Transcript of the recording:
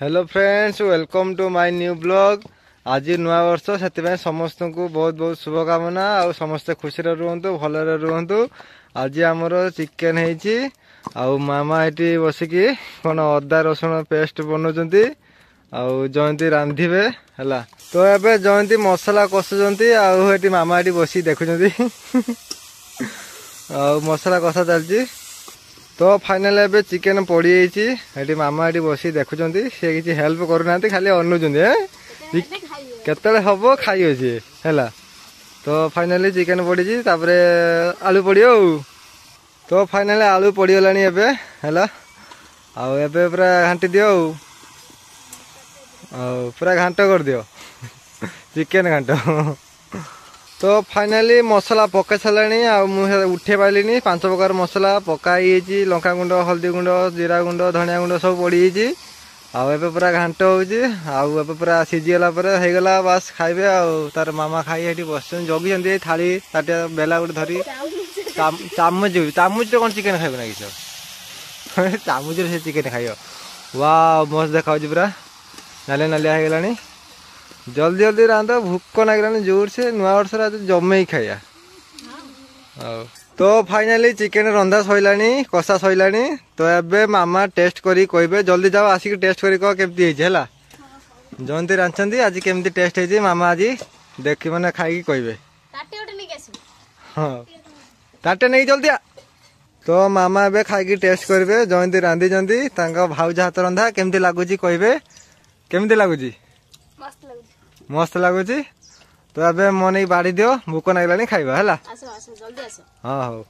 Hello friends, welcome to my new blog. आज नुआ वर्ष से समस्त को बहुत बहुत शुभकामना। आ समस्ते खुशी रुहतु भलरे रुहतु। आज आमर चिकेन है मामा ये बसिकी कौन अदा रसुण पेस्ट बनाऊँच जयंती रांधे है। तो ये जयंती मसला कषुंट आठी मामा ये बस देखुं मसला कषा चलती। तो फाइनल एबे चिकेन पड़ी जाइए मामा ये बस देखुं सी किसी हेल्प करना खाली अनुचंद केतले हम खाई अच्छे है। तो फाइनली चिकेन पड़ी तापरे आलू पड़ो। तो फाइनल आलू पड़गला है पूरा घाटी दियो पूरा घाट कर दियो चिकेन घाट। तो फाइनली मसला पका सारे उठे पारे 5 प्रकार मसला पकाई लंका गुंड हल्दी गुंड जीरा गुंड धनिया गुंड सब पड़ी आबे पूरा घाट हो पूरा सीझीगला होगला बास खाइबे तार मामा खाई बस जगी थाली ताटिया बेला गोटे धरी चामच चामच कौन चिकेन खाइब ना कि चामच से चिकेन खाइब। वाह मस्त देखा पूरा नालिया नालिया होगला। जल्दी जल्दी रांध भूक लगे जोर से नुआ वर्ष जमे ही खाया। तो फाइनली चिकेन रंधा सैलानी कषा सैलानी। तो एबे मामा टेस्ट करी कहबे जल्दी जाओ आसिक टेस्ट करी कह केमती है। जयंती रांधि आज केमती टेस्ट है मामा आज देख मैंने खाई कहबे। हाँ ताटे नहीं जल्दी आ। तो मामा एबे खाई टेस्ट करेंगे जयंती रांधि भाउज हाथ रंधा केमती लगुच कहबे। केमती लगुच मस्त लगुच। तो अब मन बाड़ी दियो भूक लगलानी खाइबा है। हाँ हो।